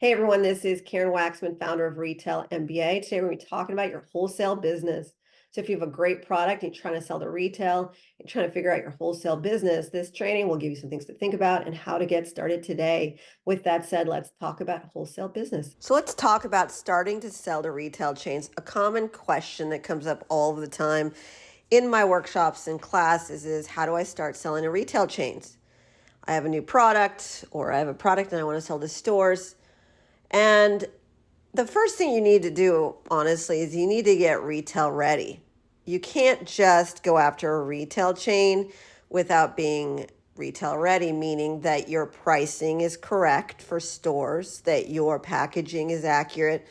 Hey everyone, this is Karen Waksman, founder of Retail MBA. Today we're going to be talking about your wholesale business. So if you have a great product and you're trying to sell to retail and trying to figure out your wholesale business, this training will give you some things to think about and how to get started today. With that said, let's talk about wholesale business. So let's talk about starting to sell to retail chains. A common question that comes up all the time in my workshops and classes is how do I start selling to retail chains? I have a new product, or I have a product and I want to sell to stores. And the first thing you need to do, honestly, is you need to get retail ready. You can't just go after a retail chain without being retail ready, meaning that your pricing is correct for stores, that your packaging is accurate,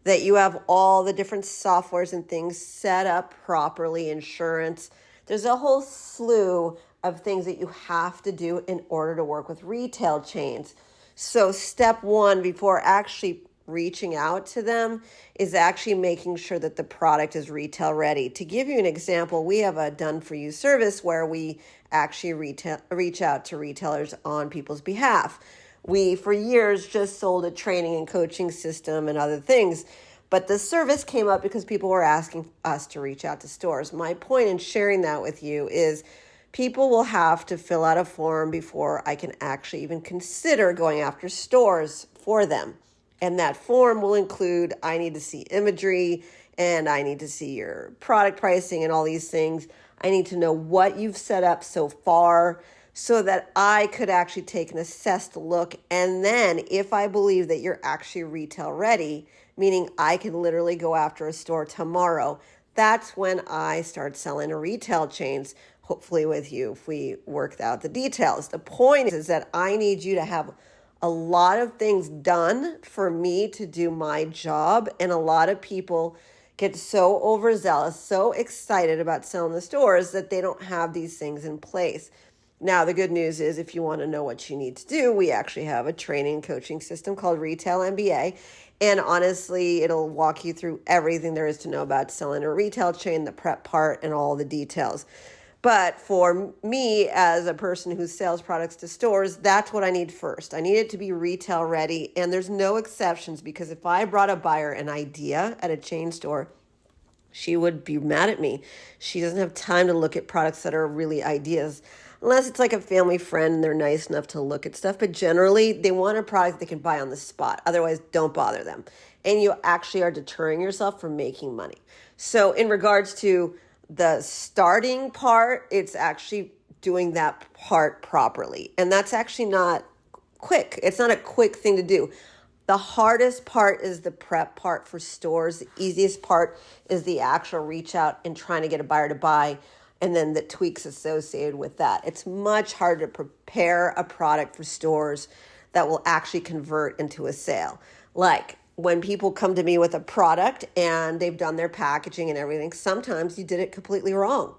that you have all the different softwares and things set up properly, insurance. There's a whole slew of things that you have to do in order to work with retail chains. So step one before actually reaching out to them is actually making sure that the product is retail ready. To give you an example, we have a done for you service where we actually reach out to retailers on people's behalf. We, for years, just sold a training and coaching system and other things. But the service came up because people were asking us to reach out to stores. My point in sharing that with you is people will have to fill out a form before I can actually even consider going after stores for them. And that form will include, I need to see imagery and I need to see your product pricing and all these things. I need to know what you've set up so far so that I could actually take an assessed look. And then if I believe that you're actually retail ready, meaning I can literally go after a store tomorrow, that's when I start selling to retail chains, hopefully with you if we worked out the details. The point is that I need you to have a lot of things done for me to do my job. And a lot of people get so overzealous, so excited about selling the stores that they don't have these things in place. Now, the good news is if you want to know what you need to do, we actually have a training coaching system called Retail MBA. And honestly, it'll walk you through everything there is to know about selling a retail chain, the prep part, and all the details. But for me, as a person who sells products to stores, that's what I need first. I need it to be retail ready. And there's no exceptions, because if I brought a buyer an idea at a chain store, she would be mad at me. She doesn't have time to look at products that are really ideas, unless it's like a family friend and they're nice enough to look at stuff. But generally, they want a product they can buy on the spot. Otherwise, don't bother them. And you actually are deterring yourself from making money. So in regards to the starting part, it's actually doing that part properly. And that's actually not quick. It's not a quick thing to do. The hardest part is the prep part for stores. The easiest part is the actual reach out and trying to get a buyer to buy, and then the tweaks associated with that. It's much harder to prepare a product for stores that will actually convert into a sale. Like when people come to me with a product and they've done their packaging and everything, sometimes you did it completely wrong.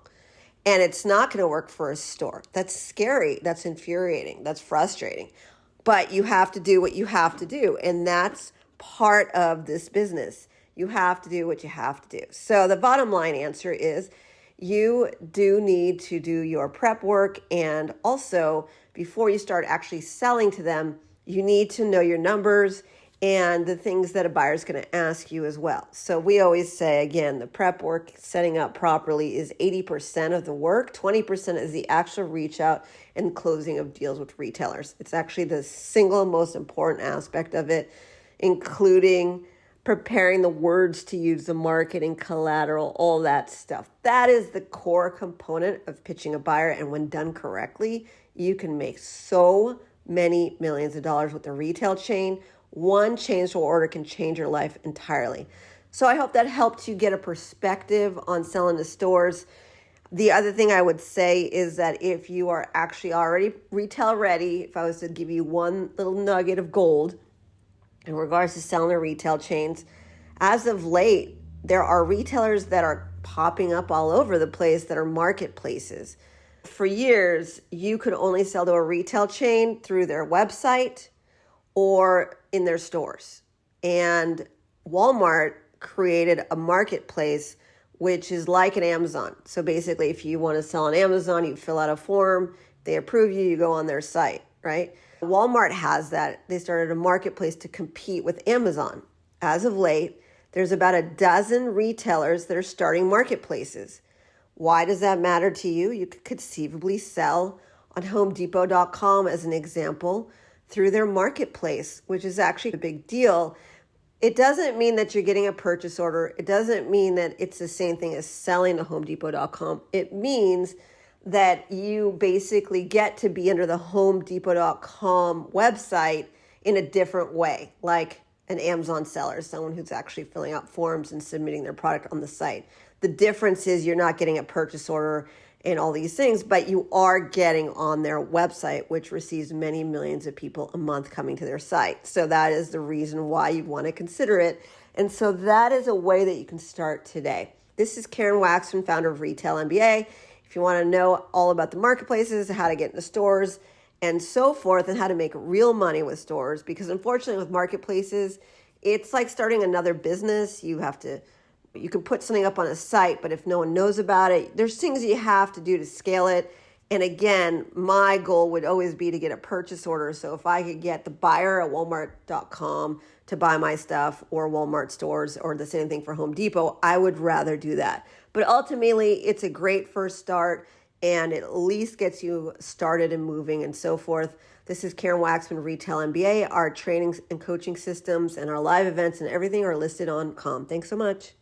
And it's not going to work for a store. That's scary. That's infuriating. That's frustrating. But you have to do what you have to do. And that's part of this business. You have to do what you have to do. So the bottom line answer is you do need to do your prep work. And also, before you start actually selling to them, you need to know your numbers and the things that a buyer is going to ask you as well. So we always say, again, the prep work, setting up properly, is 80% of the work. 20% is the actual reach out and closing of deals with retailers. It's actually the single most important aspect of it, including preparing the words to use, the marketing, collateral, all that stuff. That is the core component of pitching a buyer. And when done correctly, you can make so many millions of dollars with a retail chain. One change to order can change your life entirely. So I hope that helped you get a perspective on selling to stores. The other thing I would say is that if you are actually already retail ready, if I was to give you one little nugget of gold in regards to selling to retail chains, as of late, there are retailers that are popping up all over the place that are marketplaces. For years, you could only sell to a retail chain through their website or in their stores. And Walmart created a marketplace, which is like an Amazon. So basically, if you want to sell on Amazon, you fill out a form, they approve you, you go on their site, right? Walmart has that. They started a marketplace to compete with Amazon. As of late, there's about a dozen retailers that are starting marketplaces. Why does that matter to you? You could conceivably sell on HomeDepot.com as an example through their marketplace, which is actually a big deal. It doesn't mean that you're getting a purchase order. It doesn't mean that it's the same thing as selling to HomeDepot.com. It means that you basically get to be under the HomeDepot.com website in a different way, like an Amazon seller, someone who's actually filling out forms and submitting their product on the site. The difference is you're not getting a purchase order and all these things, but you are getting on their website, which receives many millions of people a month coming to their site. So that is the reason why you'd want to consider it. And so that is a way that you can start today. This is Karen Waksman, founder of Retail MBA. If you want to know all about the marketplaces, how to get into stores and so forth, and how to make real money with stores, because unfortunately with marketplaces, it's like starting another business. You can put something up on a site, but if no one knows about it, there's things you have to do to scale it. And again, my goal would always be to get a purchase order. So if I could get the buyer at Walmart.com to buy my stuff, or Walmart stores, or the same thing for Home Depot, I would rather do that. But ultimately, it's a great first start, and it at least gets you started and moving and so forth. This is Karen Waksman, Retail MBA. Our trainings and coaching systems and our live events and everything are listed on .com. Thanks so much.